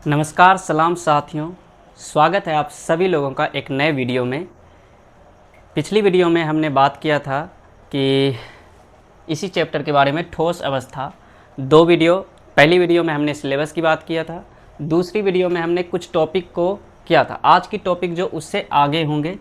नमस्कार, सलाम साथियों। स्वागत है आप सभी लोगों का एक नए वीडियो में। पिछली वीडियो में हमने बात किया था कि इसी चैप्टर के बारे में ठोस अवस्था। दो वीडियो, पहली वीडियो में हमने सिलेबस की बात किया था, दूसरी वीडियो में हमने कुछ टॉपिक को किया था। आज की टॉपिक जो उससे आगे होंगे,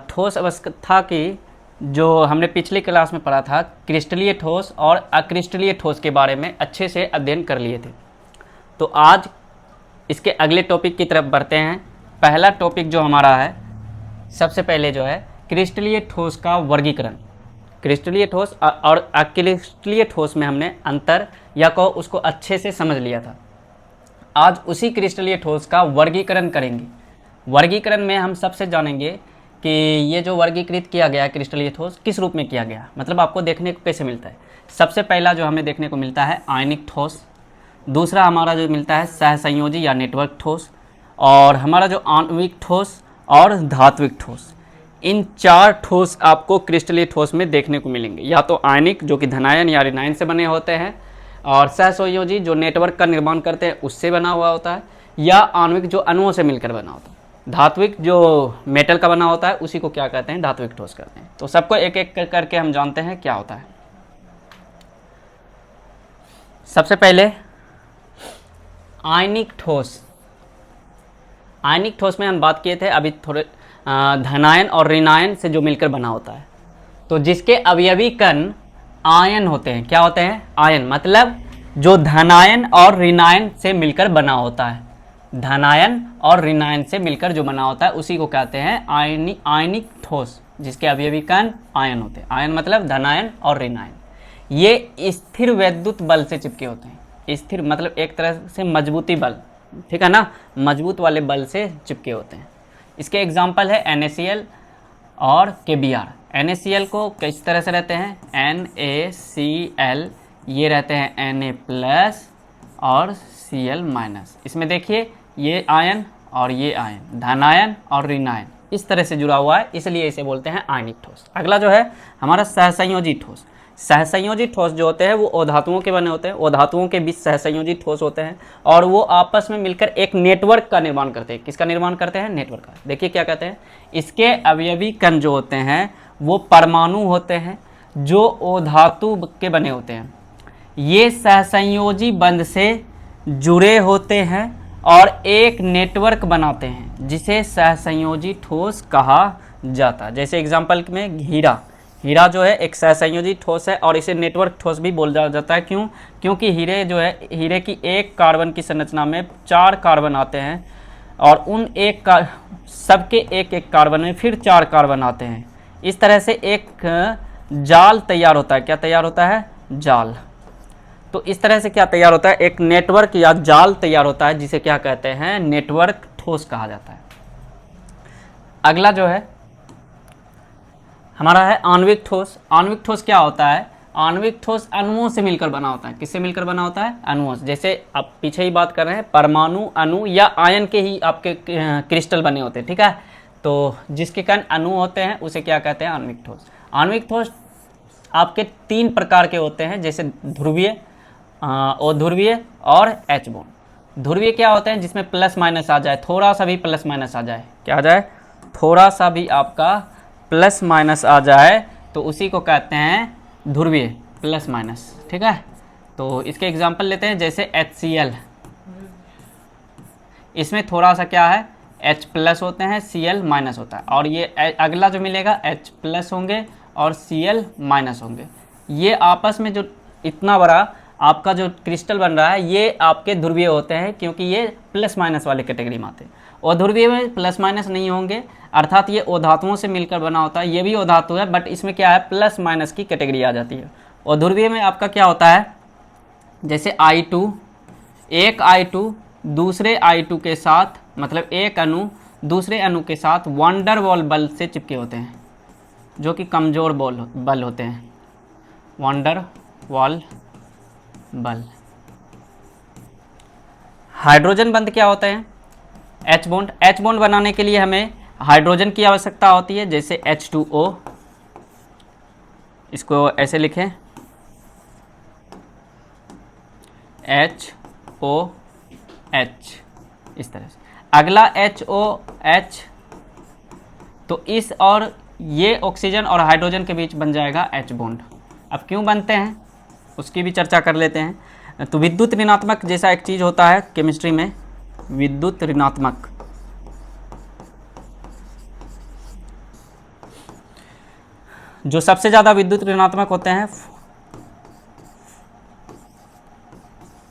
ठोस अवस्था की जो हमने पिछली क्लास में पढ़ा था, क्रिस्टलीय ठोस और अक्रिस्टलीय ठोस के बारे में अच्छे से अध्ययन कर लिए थे। तो आज इसके अगले टॉपिक की तरफ बढ़ते हैं। पहला टॉपिक जो हमारा है, सबसे पहले जो है क्रिस्टलीय ठोस का वर्गीकरण। क्रिस्टलीय ठोस और अक्रिस्टलीय ठोस में हमने अंतर या को उसको अच्छे से समझ लिया था। आज उसी क्रिस्टलीय ठोस का वर्गीकरण करेंगे। वर्गीकरण में हम सबसे जानेंगे कि ये जो वर्गीकृत किया गया है क्रिस्टलीय ठोस किस रूप में किया गया, मतलब आपको देखने को कैसे मिलता है। सबसे पहला जो हमें देखने को मिलता है आयनिक ठोस, दूसरा हमारा जो मिलता है सहसंयोजी या नेटवर्क ठोस, और हमारा जो आणविक ठोस और धात्विक ठोस। इन चार ठोस आपको क्रिस्टलीय ठोस में देखने को मिलेंगे। या तो आयनिक जो कि धनायन या ऋणायन से बने होते हैं, और सहसंयोजी जो नेटवर्क का निर्माण करते हैं उससे बना हुआ होता है, या आणविक जो अणुओं से मिलकर बना होता है। धात्विक जो मेटल का बना होता है उसी को क्या कहते हैं, धात्विक ठोस कहते हैं। तो सबको एक एक करके हम जानते हैं क्या होता है। सबसे पहले आयनिक ठोस। आयनिक ठोस में हम बात किए थे अभी थोड़े, धनायन और ऋणायन से जो मिलकर बना होता है, तो जिसके अवयवी कण आयन होते हैं। क्या होते हैं? आयन, मतलब जो धनायन और ऋणायन से मिलकर बना होता है। धनायन और ऋणायन से मिलकर जो बना होता है उसी को कहते हैं आयनिक ठोस, जिसके अवयवी कण आयन होते हैं। आयन मतलब धनायन और ऋणायन। ये स्थिर वैद्युत बल से चिपके होते हैं। स्थिर मतलब एक तरह से मजबूती बल, ठीक है ना, मजबूत वाले बल से चिपके होते हैं। इसके एग्जाम्पल है NaCl और KBr। NaCl को किस तरह से रहते हैं, NaCl, ये रहते हैं Na+ और Cl-। इसमें देखिए ये आयन और ये आयन, धनायन और ऋणायन इस तरह से जुड़ा हुआ है, इसलिए इसे बोलते हैं आयनिक ठोस। अगला जो है हमारा सहसंयोजी ठोस। सहसंयोजी ठोस जो होते हैं वो अधातुओं के बने होते हैं। अधातुओं के बीच सहसंयोजी ठोस होते हैं और वो आपस में मिलकर एक नेटवर्क का निर्माण करते हैं। किसका निर्माण करते हैं? नेटवर्क का। देखिए क्या कहते हैं, इसके अवयवी कण जो होते हैं वो परमाणु होते हैं जो अधातु के बने होते हैं। ये सहसंयोजी बंध से जुड़े होते हैं और एक नेटवर्क बनाते हैं जिसे सहसंयोजी ठोस कहा जाता है। जैसे एग्जाम्पल में हीरा जो है एक सहसंयोजी ठोस है और इसे नेटवर्क ठोस भी बोला जाता है। क्यों? क्योंकि हीरे की एक कार्बन की संरचना में 4 कार्बन आते हैं और उन सबके एक एक कार्बन में फिर 4 कार्बन आते हैं। इस तरह से एक जाल तैयार होता है। क्या तैयार होता है? जाल। तो इस तरह से क्या तैयार होता है, एक नेटवर्क या जाल तैयार होता है, जिसे क्या कहते हैं, नेटवर्क ठोस कहा जाता है। अगला जो है हमारा है आणविक ठोस। आणविक ठोस क्या होता है? आणविक ठोस अणुओं से मिलकर बना होता है। किससे मिलकर बना होता है? अणुओं से। जैसे आप पीछे ही बात कर रहे हैं, परमाणु, अणु या आयन के ही आपके क्रिस्टल बने होते हैं, ठीक है। तो जिसके कारण अणु होते हैं उसे क्या कहते हैं? आणविक ठोस। आणविक ठोस आपके 3 प्रकार के होते हैं, जैसे ध्रुवीय, अध्रुवीय और H बॉन्ड। ध्रुवीय क्या होते हैं? जिसमें प्लस माइनस आ जाए, थोड़ा सा भी प्लस माइनस आ जाए। क्या आ जाए? थोड़ा सा भी आपका प्लस माइनस आ जाए तो उसी को कहते हैं ध्रुवीय, प्लस माइनस, ठीक है। तो इसके एग्जांपल लेते हैं, जैसे HCl, इसमें थोड़ा सा क्या है, H+ होते हैं, Cl- होता है। और ये अगला जो मिलेगा H+ होंगे और Cl- होंगे। ये आपस में जो इतना बड़ा आपका जो क्रिस्टल बन रहा है ये आपके ध्रुवीय होते हैं, क्योंकि ये प्लस माइनस वाले कैटेगरी में आते हैं। अध्रुवीय में प्लस माइनस नहीं होंगे, अर्थात ये अधातुओं से मिलकर बना होता है। ये भी अधातु है, बट इसमें क्या है, प्लस माइनस की कैटेगरी आ जाती है। अध्रुवीय में आपका क्या होता है, जैसे I2, एक I2 दूसरे I2 के साथ, मतलब एक अणु दूसरे अणु के साथ वंडर वॉल बल से चिपके होते हैं, जो कि कमजोर बल होते हैं। वंडर वॉल बल। हाइड्रोजन बंध क्या होते हैं? H bond. H बॉन्ड बनाने के लिए हमें हाइड्रोजन की आवश्यकता होती है, जैसे H2O, इसको ऐसे लिखें, HO H, इस तरह से। अगला HOH, तो इस और ये ऑक्सीजन और हाइड्रोजन के बीच बन जाएगा H बॉन्ड। अब क्यों बनते हैं उसकी भी चर्चा कर लेते हैं। तो विद्युत ऋणात्मक जैसा एक चीज़ होता है केमिस्ट्री में, विद्युत ऋणात्मक, जो सबसे ज़्यादा विद्युत ऋणात्मक होते हैं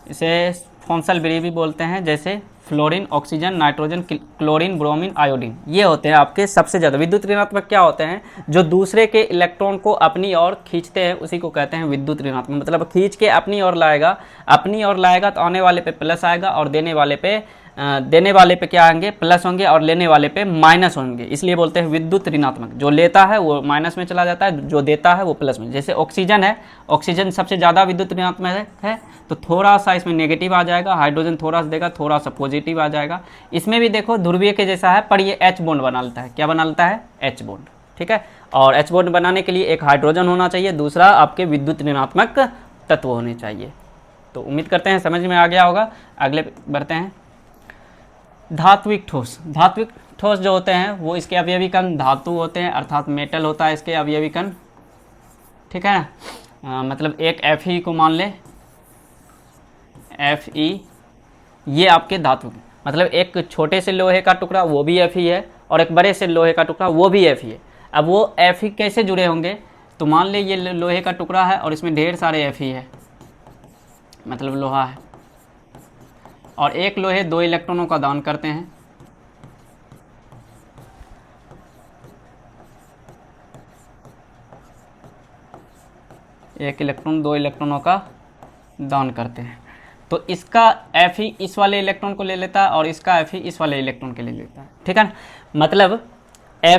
इसे फॉन्सल ब्री भी बोलते हैं, जैसे fluorine, oxygen, nitrogen, chlorine, bromine, iodine, ये होते हैं आपके सबसे ज़्यादा विद्युत ऋणात्मक। क्या होते हैं? जो दूसरे के इलेक्ट्रॉन को अपनी ओर खींचते हैं उसी को कहते हैं विद्युत ऋणात्मक। मतलब खींच के अपनी ओर लाएगा तो आने वाले पे प्लस आएगा और देने वाले पे क्या आएंगे? प्लस होंगे, और लेने वाले पे माइनस होंगे, इसलिए बोलते हैं विद्युत ऋणात्मक। जो लेता है वो माइनस में चला जाता है, जो देता है वो प्लस में। जैसे ऑक्सीजन है, ऑक्सीजन सबसे ज़्यादा विद्युत ऋणात्मक है, तो थोड़ा सा इसमें नेगेटिव आ जाएगा, हाइड्रोजन थोड़ा सा देगा, थोड़ा सा पॉजिटिव आ जाएगा। इसमें भी देखो ध्रुवीय के जैसा है, पर ये H बॉन्ड बना लेता है। क्या बना लेता है? H बॉन्ड, ठीक है। और H बॉन्ड बनाने के लिए एक हाइड्रोजन होना चाहिए, दूसरा आपके विद्युत ऋणात्मक तत्व होने चाहिए। तो उम्मीद करते हैं समझ में आ गया होगा। अगले बढ़ते हैं। धात्विक ठोस। धात्विक ठोस जो होते हैं वो इसके अवयवी कण धातु होते हैं, अर्थात मेटल होता है इसके अवयवी कण, ठीक है ना। मतलब एक Fe को मान ले, Fe, ये आपके धातु, मतलब एक छोटे से लोहे का टुकड़ा वो भी Fe है, और एक बड़े से लोहे का टुकड़ा वो भी Fe है। अब वो Fe कैसे जुड़े होंगे? तो मान ले ये लोहे का टुकड़ा है और इसमें ढेर सारे Fe है, मतलब लोहा है, और एक लोहे 2 इलेक्ट्रॉनों का दान करते हैं। एक इलेक्ट्रॉन 2 इलेक्ट्रॉनों का दान करते हैं, तो इसका Fe इस वाले इलेक्ट्रॉन को ले लेता है और इसका Fe इस वाले इलेक्ट्रॉन के ले लेता है, ठीक है ना। मतलब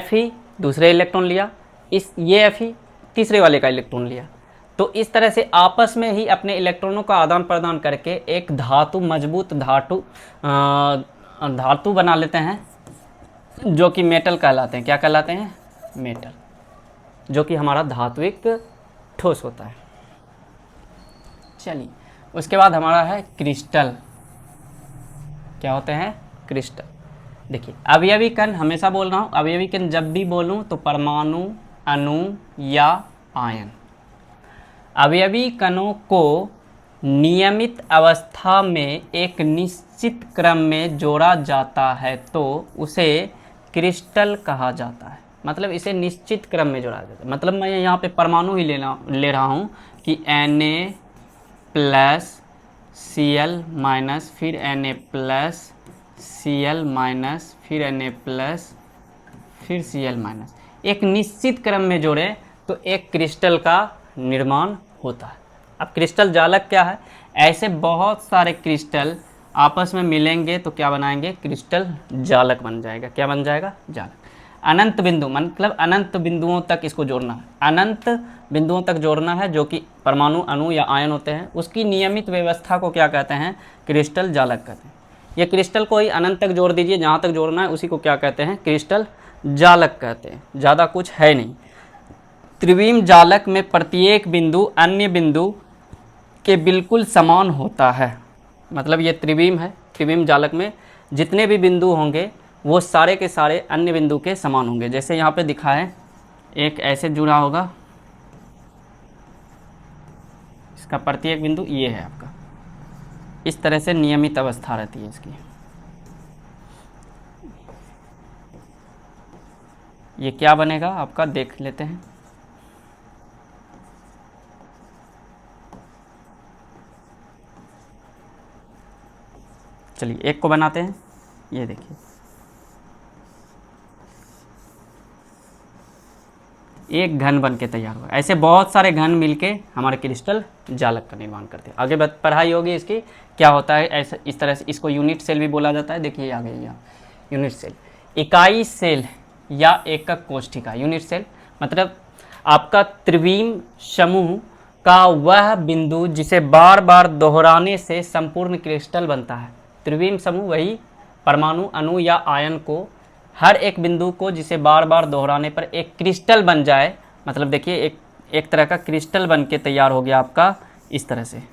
Fe दूसरे इलेक्ट्रॉन लिया, ये Fe तीसरे वाले का इलेक्ट्रॉन लिया, तो इस तरह से आपस में ही अपने इलेक्ट्रॉनों का आदान प्रदान करके एक मजबूत धातु बना लेते हैं, जो कि मेटल कहलाते हैं। क्या कहलाते हैं? मेटल, जो कि हमारा धात्विक ठोस होता है। चलिए, उसके बाद हमारा है क्रिस्टल। क्या होते हैं? क्रिस्टल। देखिए, अवयवी कण हमेशा बोल रहा हूँ, अवयवी कण जब भी बोलूँ तो परमाणु, अणु या आयन। अवयवी कणों को नियमित अवस्था में एक निश्चित क्रम में जोड़ा जाता है तो उसे क्रिस्टल कहा जाता है। मतलब इसे निश्चित क्रम में जोड़ा जाता है। मतलब मैं यहाँ पे परमाणु ही ले रहा हूँ कि Na प्लस Cl माइनस, फिर Na प्लस Cl माइनस, फिर Na प्लस, फिर Cl माइनस, एक निश्चित क्रम में जोड़े तो एक क्रिस्टल का निर्माण होता है। अब क्रिस्टल जालक क्या है? ऐसे बहुत सारे क्रिस्टल आपस में मिलेंगे तो क्या बनाएंगे? क्रिस्टल जालक बन जाएगा। क्या बन जाएगा? जालक। अनंत बिंदु, मतलब अनंत बिंदुओं तक इसको जोड़ना है, अनंत बिंदुओं तक जोड़ना है, जो कि परमाणु, अणु या आयन होते हैं, उसकी नियमित व्यवस्था को क्या कहते हैं? क्रिस्टल जालक कहते हैं। ये क्रिस्टल को ही अनंत तक जोड़ दीजिए, जहाँ तक जोड़ना है उसी को क्या कहते हैं? क्रिस्टल जालक कहते हैं। ज़्यादा कुछ है नहीं। त्रिविम जालक में प्रत्येक बिंदु अन्य बिंदु के बिल्कुल समान होता है। मतलब ये त्रिविम है, त्रिविम जालक में जितने भी बिंदु होंगे वो सारे के सारे अन्य बिंदु के समान होंगे। जैसे यहाँ पे दिखा है, एक ऐसे जुड़ा होगा, इसका प्रत्येक बिंदु ये है आपका, इस तरह से नियमित अवस्था रहती है इसकी। ये क्या बनेगा आपका, देख लेते हैं। चलिए एक को बनाते हैं। ये देखिए, एक घन बन के तैयार हुआ। ऐसे बहुत सारे घन मिलके हमारे क्रिस्टल जालक का निर्माण करते हैं। आगे पढ़ाई होगी इसकी, क्या होता है ऐसे, इस तरह से इसको यूनिट सेल भी बोला जाता है। देखिए आ गई यहाँ यूनिट सेल, इकाई सेल या एकक कोष्ठिका। यूनिट सेल मतलब आपका त्रिविम समूह का वह बिंदु जिसे बार बार दोहराने से संपूर्ण क्रिस्टल बनता है। त्रिविम समूह वही परमाणु, अणु या आयन को, हर एक बिंदु को जिसे बार बार दोहराने पर एक क्रिस्टल बन जाए। मतलब देखिए एक तरह का क्रिस्टल बन के तैयार हो गया आपका इस तरह से।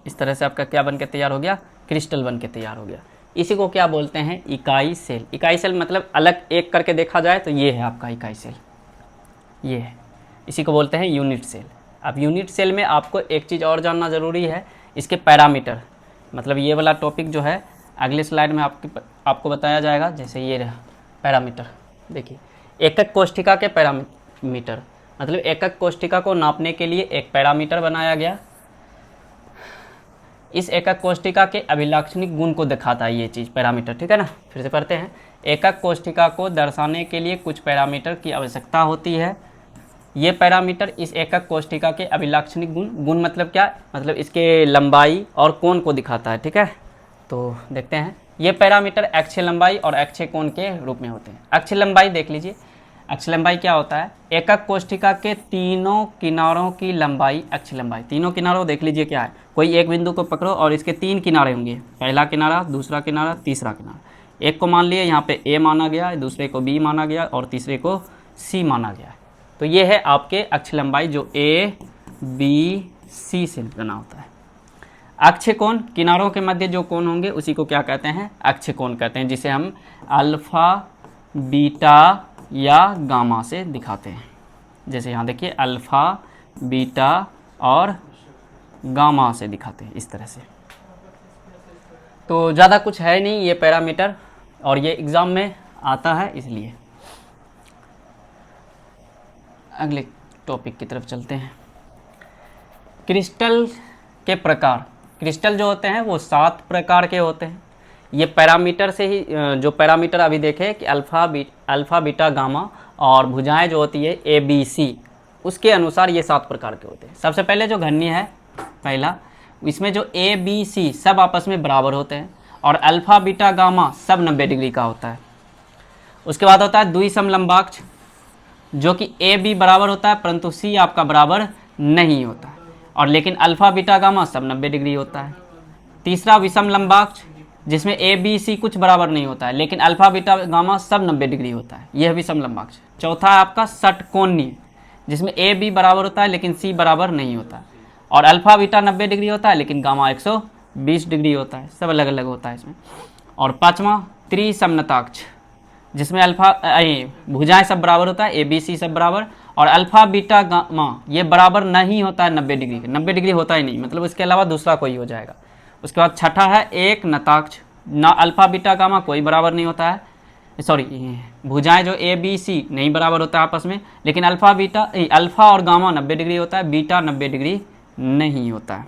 इस तरह से आपका क्या बन के तैयार हो गया, क्रिस्टल बन के तैयार हो गया। इसी को क्या बोलते हैं, इकाई सेल। इकाई सेल मतलब अलग एक करके देखा जाए तो ये है आपका इकाई सेल, ये है, इसी को बोलते हैं यूनिट सेल। अब यूनिट सेल में आपको एक चीज़ और जानना ज़रूरी है, इसके पैरामीटर, मतलब ये वाला टॉपिक जो है अगले स्लाइड में आपको बताया जाएगा। जैसे ये रहा पैरामीटर, देखिए एकक कोष्ठिका के पैरामीटर, मतलब एकक कोष्ठिका को नापने के लिए एक पैरामीटर बनाया गया। इस एकक कोष्ठिका के अभिलाक्षणिक गुण को दिखाता है ये चीज़, पैरामीटर, ठीक है ना। फिर से पढ़ते हैं, एकक कोष्ठिका को दर्शाने के लिए कुछ पैरामीटर की आवश्यकता होती है। ये पैरामीटर इस एकक कोष्ठिका के अभिलाक्षणिक गुण मतलब क्या, मतलब इसके लंबाई और कोण को दिखाता है, ठीक है। तो देखते हैं, ये पैरामीटर अक्षीय लंबाई और अक्षीय कोण के रूप में होते हैं। अक्षीय लंबाई देख लीजिए, अक्षीय लंबाई क्या होता है, एकक कोष्ठिका के तीनों किनारों की लंबाई अक्षीय लंबाई। तीनों किनारों देख लीजिए क्या है, कोई एक बिंदु को पकड़ो और इसके 3 किनारे होंगे, पहला किनारा, दूसरा किनारा, तीसरा किनारा। एक को मान लिए यहाँ पे ए माना गया, दूसरे को बी माना गया और तीसरे को सी माना गया। तो ये है आपके अक्षीय लंबाई जो ए बी सी से बना होता है। अक्षीय कोण, किनारों के मध्य जो कोण होंगे उसी को क्या कहते हैं, अक्षीय कोण कहते हैं, जिसे हम अल्फा, बीटा या गामा से दिखाते हैं। जैसे यहाँ देखिए अल्फा, बीटा और गामा से दिखाते हैं इस तरह से। तो ज़्यादा कुछ है नहीं ये पैरामीटर, और ये एग्ज़ाम में आता है, इसलिए अगले टॉपिक की तरफ चलते हैं। क्रिस्टल के प्रकार, क्रिस्टल जो होते हैं वो 7 प्रकार के होते हैं। ये पैरामीटर से ही, जो पैरामीटर अभी देखे कि अल्फ़ा, बीटा, गामा और भुजाएं जो होती है ए बी सी, उसके अनुसार ये 7 प्रकार के होते हैं। सबसे पहले जो घन्य है पहला, इसमें जो ए बी सी सब आपस में बराबर होते हैं और अल्फ़ा, बीटा, गामा सब 90 डिग्री का होता है। उसके बाद होता है द्विसमलंबाक्ष, जो कि ए बी बराबर होता है परंतु सी आपका बराबर नहीं होता है, और लेकिन अल्फ़ा, बीटा, गामा सब 90 डिग्री होता है। तीसरा विषम लंबाक्ष, जिसमें ए बी सी कुछ बराबर नहीं होता है लेकिन अल्फ़ा, बीटा, गामा सब 90 डिग्री होता है, यह विषम लंबाक्ष। चौथा है आपका षटकोणीय, जिसमें ए बी बराबर होता है लेकिन सी बराबर नहीं होता है, और अल्फ़ा, बीटा 90 डिग्री होता है लेकिन गामा 120 डिग्री होता है, सब अलग अलग होता है इसमें। और पाँचवा त्रिसमनताक्ष, जिसमें अल्फ़ा भुजाएं सब बराबर होता है, ए बी सी सब बराबर, और अल्फ़ा, बीटा, गामा ये बराबर नहीं होता है 90 डिग्री, 90 डिग्री होता ही नहीं, मतलब इसके अलावा दूसरा कोई हो जाएगा। उसके बाद छठा है एक नताक्ष, ना अल्फ़ा, बीटा, गामा कोई बराबर नहीं होता है, सॉरी भुजाएं जो ए बी सी नहीं बराबर होता है आपस में, लेकिन अल्फ़ा और गामा 90 डिग्री होता है, बीटा 90 डिग्री नहीं होता है।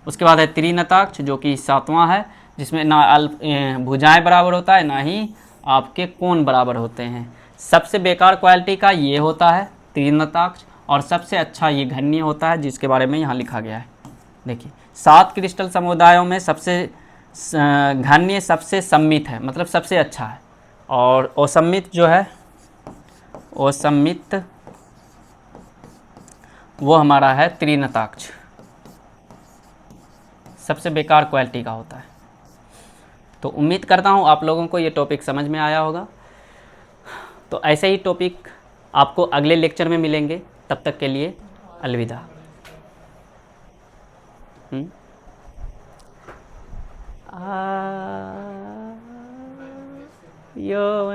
उसके बाद है त्रिनताक्ष, जो कि 7वां है, जिसमें ना भुजाएं बराबर होता है ना ही आपके कोण बराबर होते हैं। सबसे बेकार क्वालिटी का ये होता है त्रिनताक्ष, और सबसे अच्छा ये घन्य होता है, जिसके बारे में यहाँ लिखा गया है। देखिए 7 क्रिस्टल समुदायों में सबसे घन्य सबसे सम्मित है, मतलब सबसे अच्छा है, और असम्मित जो है, असम्मित वो हमारा है त्रिनताक्ष, सबसे बेकार क्वालिटी का होता है। तो उम्मीद करता हूँ आप लोगों को ये टॉपिक समझ में आया होगा। तो ऐसे ही टॉपिक आपको अगले लेक्चर में मिलेंगे, तब तक के लिए अलविदा। यो